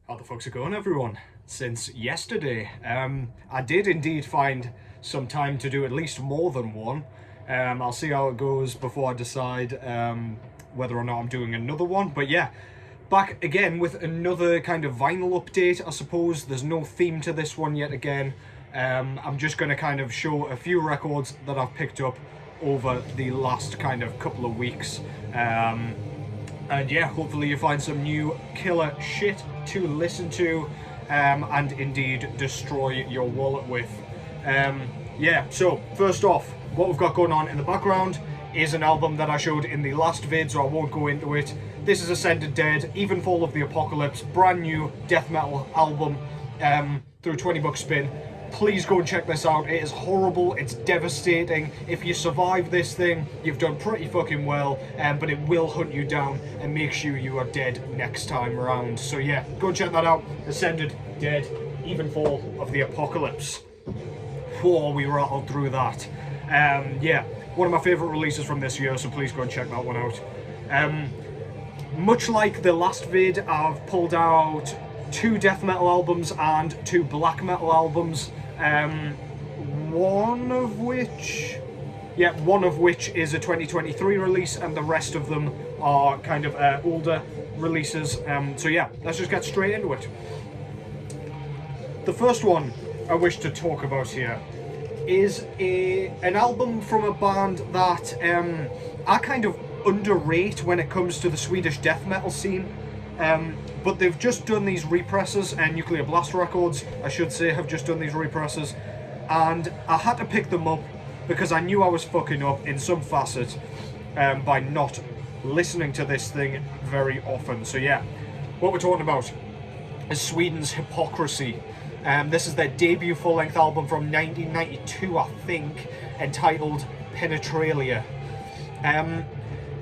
How the fuck's it going, everyone? Since yesterday, I did indeed find some time to do at least more than one. I'll see how it goes before I decide whether or not I'm doing another one. But yeah, back again with another kind of vinyl update, I suppose. There's no theme to this one yet again. I'm just going to kind of show a few records that I've picked up over the last kind of couple of weeks. And yeah, hopefully you find some new killer shit to listen to and indeed destroy your wallet with. Yeah, so first off, what we've got going on in the background is an album that I showed in the last vid, so I won't go into it. This is Ascended Dead, Evenfall of the Apocalypse, brand new death metal album through 20 bucks spin. Please go and check this out. It is horrible, it's devastating. If you survive this thing, you've done pretty fucking well, but it will hunt you down and make sure you are dead next time around. So yeah, go and check that out. Ascended Dead, Evenfall of the Apocalypse. Whoa, we rattled through that. Yeah, one of my favourite releases from this year, so please go and check that one out. Much like the last vid, I've pulled out 2 death metal albums and 2 black metal albums. One of which is a 2023 release, and the rest of them are kind of older releases. So yeah, let's just get straight into it. The first one I wish to talk about here is an album from a band that I kind of underrate when it comes to the Swedish death metal scene. But they've just done these represses, and Nuclear Blast Records, I should say, have just done these represses, and I had to pick them up because I knew I was fucking up in some facet by not listening to this thing very often. So yeah, what we're talking about is Sweden's Hypocrisy. This is their debut full-length album from 1992, I think, entitled Penetralia.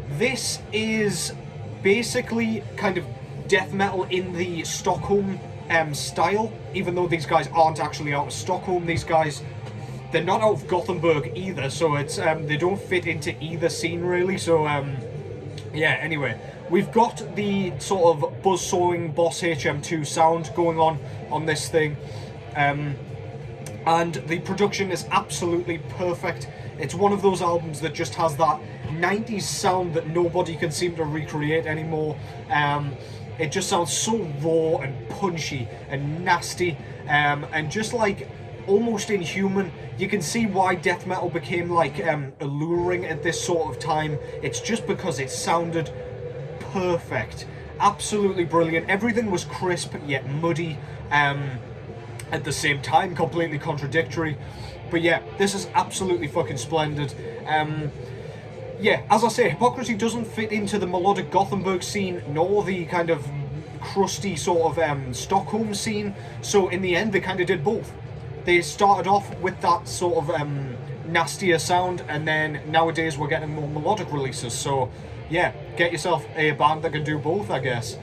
This is basically kind of death metal in the Stockholm style, even though these guys aren't actually out of Stockholm. These guys, they're not out of Gothenburg either, so it's they don't fit into either scene really. So yeah, anyway, we've got the sort of buzzsawing Boss HM2 sound going on this thing, and the production is absolutely perfect. It's one of those albums that just has that 90s sound that nobody can seem to recreate anymore. It just sounds so raw and punchy and nasty, and just like almost inhuman. You can see why death metal became like alluring at this sort of time. It's just because it sounded perfect, absolutely brilliant. Everything was crisp yet muddy at the same time, completely contradictory. But yeah, this is absolutely fucking splendid. Yeah, as I say, Hypocrisy doesn't fit into the melodic Gothenburg scene, nor the kind of crusty sort of Stockholm scene. So in the end, they kind of did both. They started off with that sort of nastier sound, and then nowadays we're getting more melodic releases. So yeah, get yourself a band that can do both, I guess.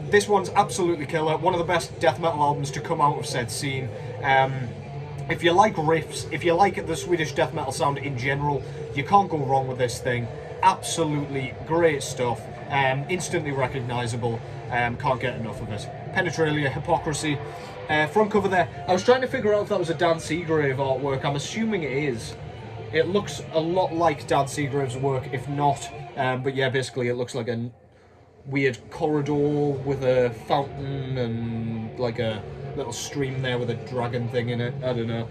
This one's absolutely killer. One of the best death metal albums to come out of said scene. If you like riffs, if you like the Swedish death metal sound in general, you can't go wrong with this thing. Absolutely great stuff. Instantly recognisable. Can't get enough of it. Penetralia, Hypocrisy. Front cover there. I was trying to figure out if that was a Dan Seagrave artwork. I'm assuming it is. It looks a lot like Dan Seagrave's work, if not. But yeah, basically it looks like a weird corridor with a fountain and like a little stream there with a dragon thing in it. I don't know.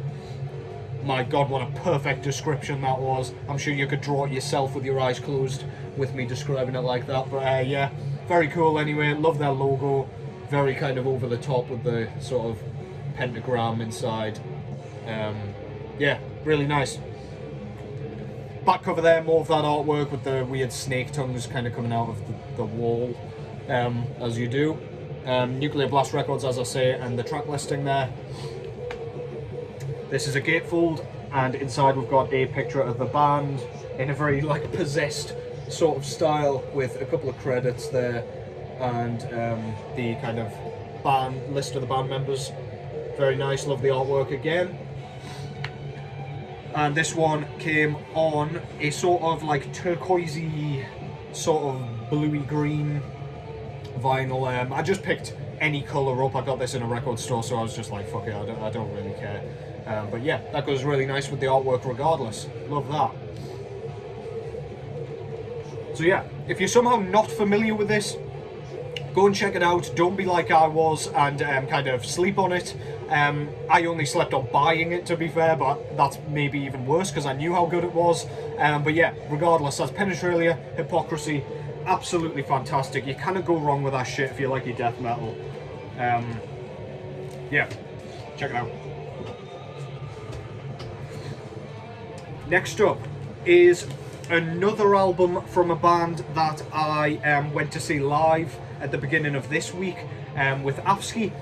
My god, what a perfect description that was. I'm sure you could draw it yourself with your eyes closed with me describing it like that. But yeah, very cool anyway. Love their logo. Very kind of over the top with the sort of pentagram inside. Yeah, really nice. Back cover there, more of that artwork with the weird snake tongues kind of coming out of the wall, as you do. Nuclear Blast Records, as I say, and the track listing there. This is a gatefold, and inside we've got a picture of the band in a very like possessed sort of style with a couple of credits there, and the kind of band list of the band members. Very nice, love the artwork again. And this one came on a sort of like turquoisey, sort of bluey green vinyl. I just picked any colour up. I got this in a record store, so I was just like, fuck it, I don't really care. But yeah, that goes really nice with the artwork regardless. Love that. So yeah, if you're somehow not familiar with this, go and check it out. Don't be like I was and kind of sleep on it. I only slept on buying it, to be fair, but that's maybe even worse because I knew how good it was. But yeah, regardless, that's Penetralia, Hypocrisy. Absolutely fantastic. You cannot go wrong with that shit if you like your death metal. Yeah, check it out. Next up is another album from a band that I went to see live at the beginning of this week with Afsky.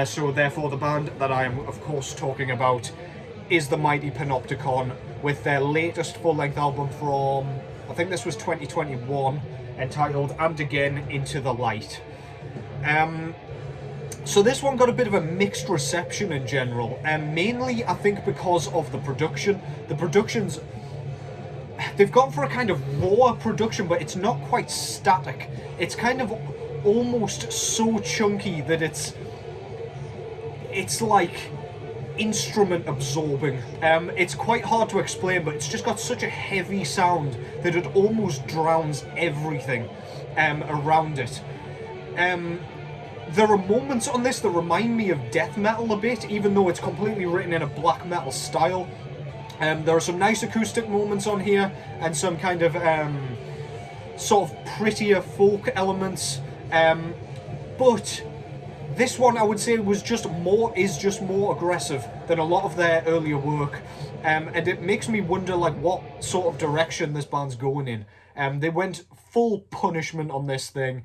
So therefore the band that I am of course talking about is the Mighty Panopticon with their latest full-length album from, I think this was 2021, entitled And Again Into the Light. So this one got a bit of a mixed reception in general, mainly I think because of the production. The production's, they've gone for a kind of raw production, but it's not quite static. It's kind of almost so chunky that it's like instrument absorbing. It's quite hard to explain, but it's just got such a heavy sound that it almost drowns everything around it. There are moments on this that remind me of death metal a bit, even though it's completely written in a black metal style. There are some nice acoustic moments on here, and some kind of sort of prettier folk elements. But this one, I would say, is just more aggressive than a lot of their earlier work, and it makes me wonder like what sort of direction this band's going in. They went full Punishment on this thing.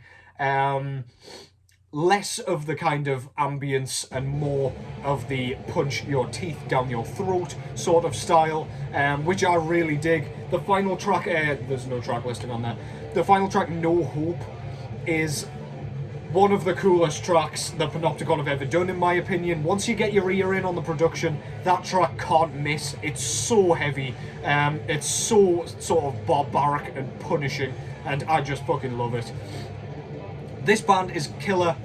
Less of the kind of ambience and more of the punch your teeth down your throat sort of style, which I really dig. The final track, there's no track listing on there. The final track, No Hope, is one of the coolest tracks that Panopticon have ever done, in my opinion. Once you get your ear in on the production, that track can't miss. It's so heavy, it's so sort of barbaric and punishing, and I just fucking love it. This band is killer.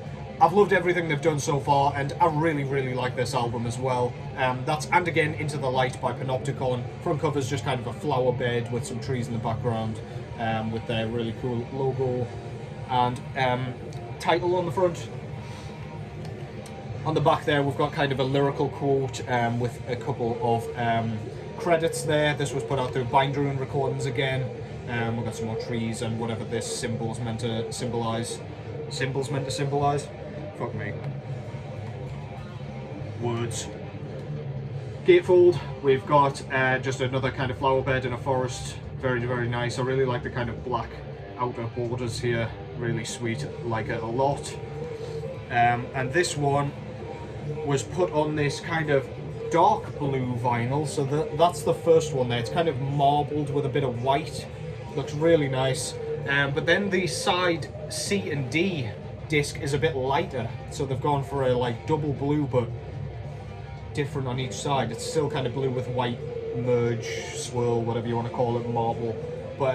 I've loved everything they've done so far, and I really, really like this album as well. That's And Again Into the Light by Panopticon. Front cover's just kind of a flower bed with some trees in the background, with their really cool logo and title on the front. On the back there, we've got kind of a lyrical quote with a couple of credits there. This was put out through Binderoon Recordings again. We've got some more trees and whatever this symbol's meant to symbolise. Symbols meant to symbolise? Fuck me. Words. Gatefold, we've got just another kind of flower bed in a forest. Very, very nice. I really like the kind of black outer borders here. Really sweet, like it a lot. And this one was put on this kind of dark blue vinyl, so that's the first one there. It's kind of marbled with a bit of white. Looks really nice. But then the side C and D disc is a bit lighter, so they've gone for a like double blue but different on each side. It's still kind of blue with white merge, swirl, whatever you want to call it, marble. But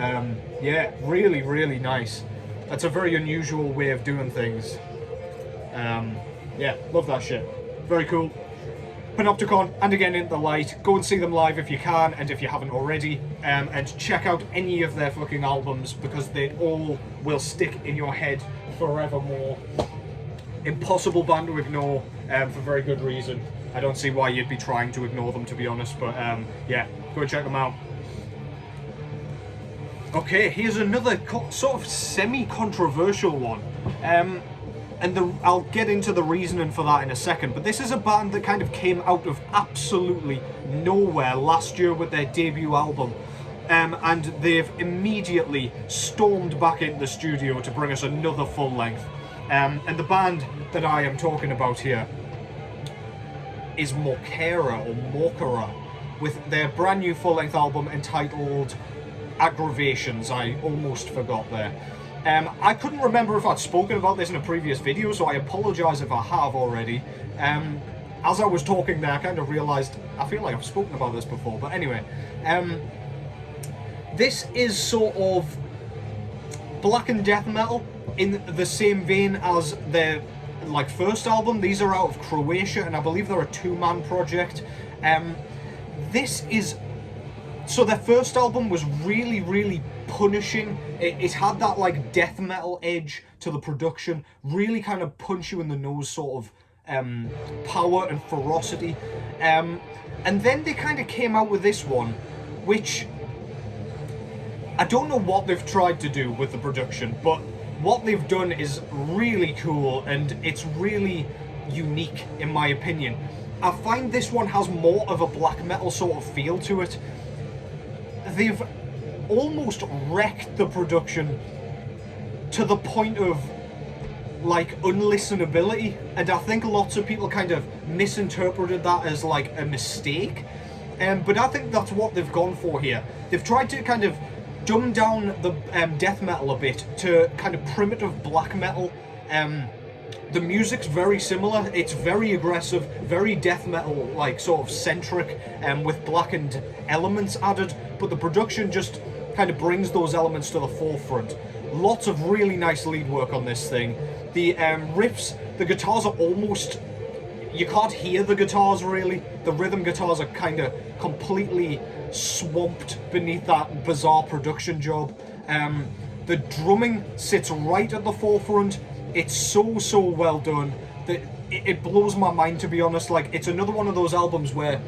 yeah, really, really nice. That's a very unusual way of doing things. Yeah, love that shit. Very cool. Panopticon, And Again Into the Light. Go and see them live if you can, and if you haven't already. And check out any of their fucking albums, because they all will stick in your head forevermore. Impossible band to ignore, for very good reason. I don't see why you'd be trying to ignore them, to be honest, but yeah, go and check them out. Okay, here's another sort of semi-controversial one. I'll get into the reasoning for that in a second, but this is a band that kind of came out of absolutely nowhere last year with their debut album, and they've immediately stormed back into the studio to bring us another full length. And the band that I am talking about here is Cara, with their brand new full length album entitled Aggravations. I almost forgot there. I couldn't remember if I'd spoken about this in a previous video, so I apologise if I have already. As I was talking there, I kind of realised, I feel like I've spoken about this before, but anyway. This is sort of black and death metal. in the same vein as their like first album. These are out of Croatia, and I believe they're a two-man project. This is so their first album was really, really punishing. It had that like death metal edge to the production, really kind of punch you in the nose sort of power and ferocity. And then they kind of came out with this one, which I don't know what they've tried to do with the production, but what they've done is really cool and it's really unique in my opinion. I find this one has more of a black metal sort of feel to it. They've almost wrecked the production to the point of like unlistenability, and I think lots of people kind of misinterpreted that as like a mistake, but I think that's what they've gone for here. They've tried to kind of dumb down the death metal a bit to kind of primitive black metal. The music's very similar. It's very aggressive, very death metal like sort of centric, with blackened elements added, but the production just kind of brings those elements to the forefront. Lots of really nice lead work on this thing. The riffs, the guitars are almost, you can't hear the guitars really. The rhythm guitars are kind of completely swamped beneath that bizarre production job. The drumming sits right at the forefront. It's so well done that it blows my mind, to be honest. Like, it's another one of those albums where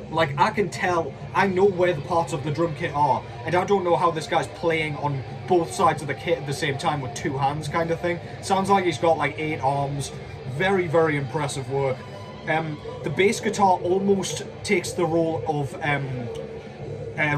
like I can tell, I know where the parts of the drum kit are, and I don't know how this guy's playing on both sides of the kit at the same time with two hands kind of thing. Sounds like he's got like 8 arms. Very impressive work. The bass guitar almost takes the role of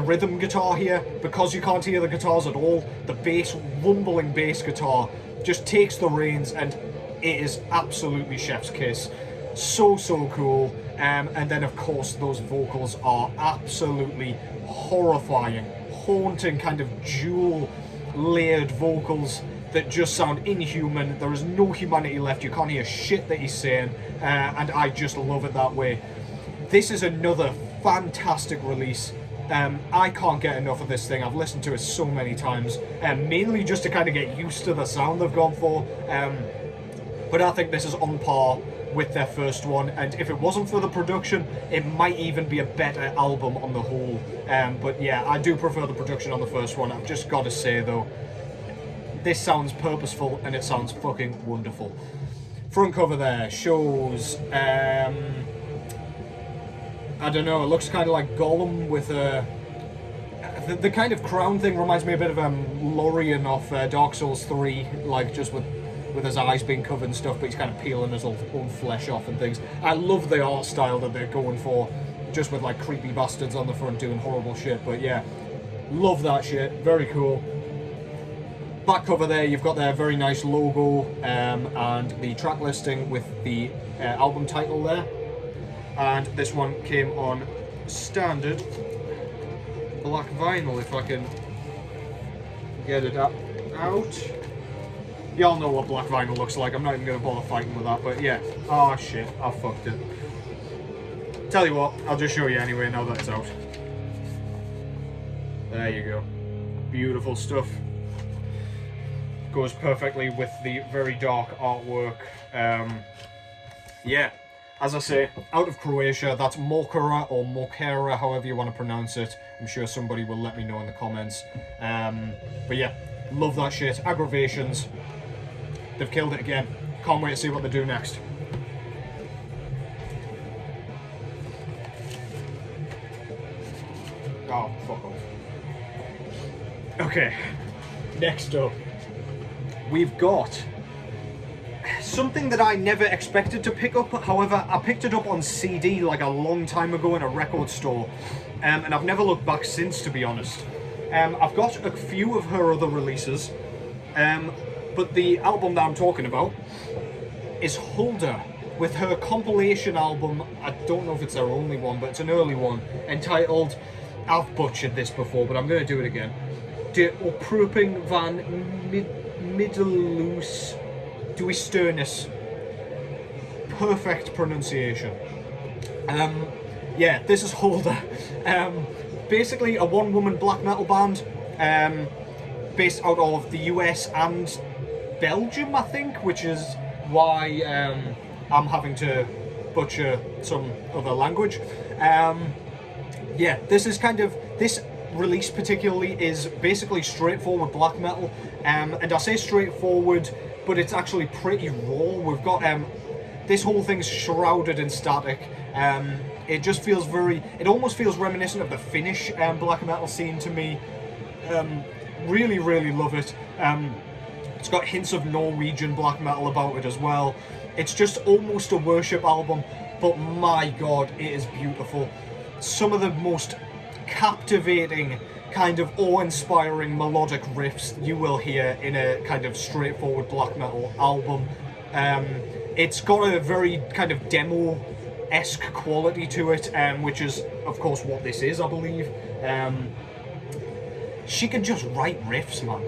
rhythm guitar here, because you can't hear the guitars at all. The bass, rumbling bass guitar just takes the reins, and it is absolutely chef's kiss. So cool. And then of course those vocals are absolutely horrifying, haunting, kind of jewel layered vocals that just sound inhuman. There is no humanity left. You can't hear shit that he's saying, and I just love it that way. This is another fantastic release. I can't get enough of this thing. I've listened to it so many times, mainly just to kind of get used to the sound they've gone for. But I think this is on par with their first one, and if it wasn't for the production, it might even be a better album on the whole. But yeah, I do prefer the production on the first one. I've just got to say though, this sounds purposeful and it sounds fucking wonderful. Front cover there shows, I don't know, it looks kind of like Gollum with a... The kind of crown thing reminds me a bit of Lorien off Dark Souls 3, like just with his eyes being covered and stuff, but he's kind of peeling his own flesh off and things. I love the art style that they're going for, just with like creepy bastards on the front doing horrible shit, but yeah, love that shit, very cool. Back cover there, you've got their very nice logo, and the track listing with the album title there. And this one came on standard black vinyl, if I can get it out. Y'all know what black vinyl looks like. I'm not even going to bother fighting with that, but yeah. Oh shit, I fucked it. Tell you what, I'll just show you anyway now that it's out. There you go. Beautiful stuff. Goes perfectly with the very dark artwork. Yeah, as I say, out of Croatia. That's Mokara or Mokara, however you want to pronounce it. I'm sure somebody will let me know in the comments. But yeah, love that shit. Aggravations. They've killed it again. Can't wait to see what they do next. Oh, fuck off. Okay, next up, we've got something that I never expected to pick up. However, I picked it up on CD like a long time ago in a record store, and I've never looked back since, to be honest. I've got a few of her other releases, but the album that I'm talking about is Hulder, with her compilation album. I don't know if it's their only one, but it's an early one, entitled, I've butchered this before, but I'm going to do it again, De Oproeping van Middeloos Duisternis. Perfect pronunciation. Yeah, this is Hulder. Basically a one-woman black metal band, based out of the US and Belgium, I think, which is why I'm having to butcher some other language. Yeah, this release particularly is basically straightforward black metal, and I say straightforward, but it's actually pretty raw. We've got this whole thing's shrouded in static. It just feels it almost feels reminiscent of the Finnish black metal scene to me. Really, really love it. It's got hints of Norwegian black metal about it as well. It's just almost a worship album, but my god, it is beautiful. Some of the most captivating, kind of awe-inspiring melodic riffs you will hear in a kind of straightforward black metal album. It's got a very kind of demo-esque quality to it, which is, of course, what this is, I believe. She can just write riffs, man.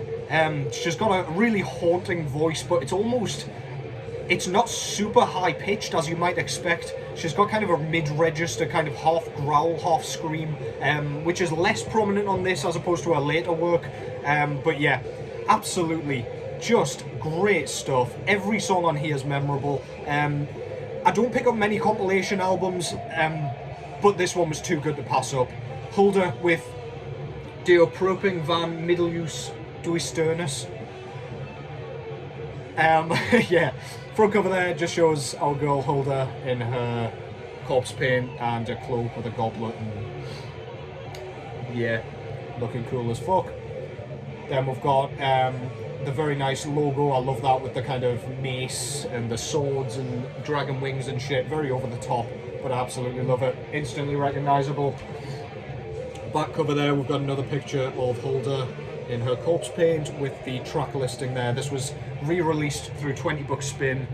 She's got a really haunting voice, but it's not super high-pitched, as you might expect. She's got kind of a mid-register, kind of half growl, half scream, which is less prominent on this as opposed to her later work. But yeah, absolutely, just great stuff. Every song on here is memorable. I don't pick up many compilation albums, but this one was too good to pass up. Hulder with De Oproeping van Middeleeuws Duisternis. Yeah, front cover there just shows our girl Hulder in her corpse paint and a cloak with a goblet, and yeah, looking cool as fuck. Then we've got the very nice logo. I love that with the kind of mace and the swords and dragon wings and shit. Very over the top, but I absolutely love it. Instantly recognisable. Back cover there, we've got another picture of Hulder in her corpse paint with the track listing there. This was re-released through 20 Buck Spin,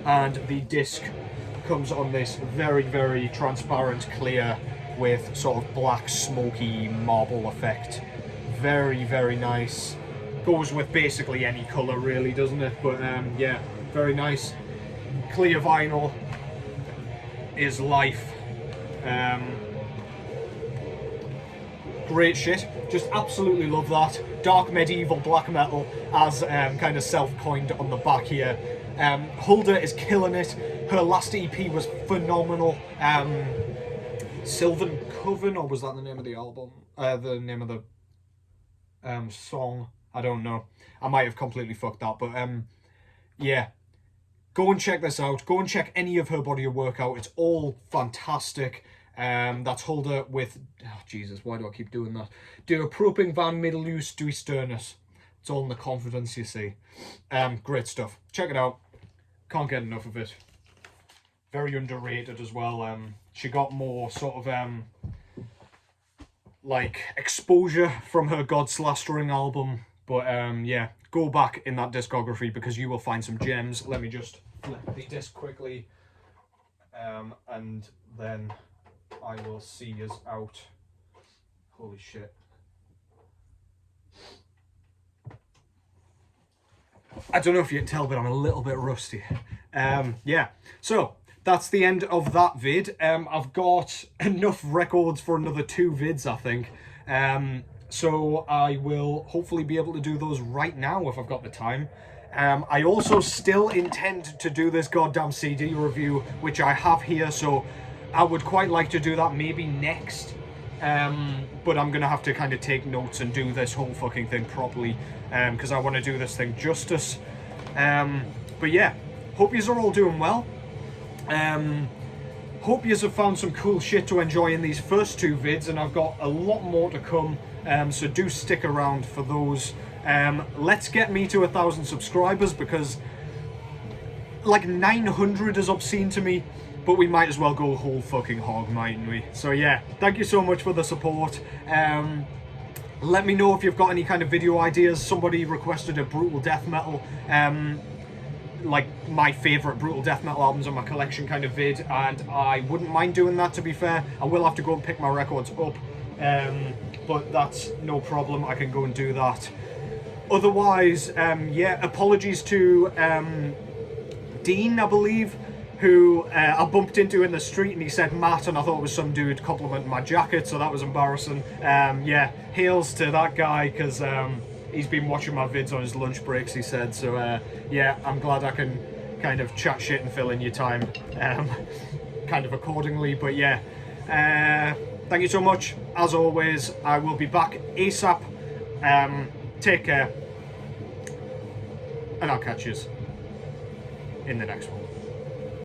and the disc comes on this very, very transparent clear with sort of black smoky marble effect. Very, very nice. Goes with basically any colour really, doesn't it? But yeah, very nice. Clear vinyl is life. Great shit, just absolutely love that. Dark medieval black metal, as kind of self-coined on the back here. Hulder is killing it. Her last EP was phenomenal. Sylvan Coven, or was that the name of the album? The name of the song? I don't know. I might have completely fucked that, but yeah. Go and check this out. Go and check any of her body of work out. It's all fantastic. That's Hulder with... Oh, Jesus, why do I keep doing that? De Oproeping van Middeleeuws Duisternis. It's all in the confidence, you see. Great stuff. Check it out. Can't get enough of it. Very underrated as well. She got more sort of... like, exposure from her Godslastering album. But, yeah, go back in that discography because you will find some gems. Let me just flip the disc quickly. And then I will see us out. Holy shit. I don't know if you can tell, but I'm a little bit rusty. Yeah, so that's the end of that vid. I've got enough records for another 2 vids, I think. So I will hopefully be able to do those right now if I've got the time. I also still intend to do this goddamn CD review, which I have here, so I would quite like to do that maybe next. But I'm going to have to kind of take notes and do this whole fucking thing properly, because I want to do this thing justice. But yeah, hope yous are all doing well. Hope yous have found some cool shit to enjoy in these first 2 vids, and I've got a lot more to come, so do stick around for those. Let's get me to 1,000 subscribers, because like 900 is obscene to me, but we might as well go whole fucking hog, mightn't we? So yeah, thank you so much for the support. Let me know if you've got any kind of video ideas. Somebody requested a brutal death metal, like my favourite brutal death metal albums on my collection kind of vid, and I wouldn't mind doing that, to be fair. I will have to go and pick my records up, but that's no problem. I can go and do that. Otherwise, yeah, apologies to Dean, I believe, who I bumped into in the street, and he said Matt, and I thought it was some dude complimenting my jacket, so that was embarrassing. Yeah, hails to that guy, because he's been watching my vids on his lunch breaks, he said. So yeah, I'm glad I can kind of chat shit and fill in your time kind of accordingly. But yeah, thank you so much. As always, I will be back ASAP. Take care, and I'll catch you in the next one.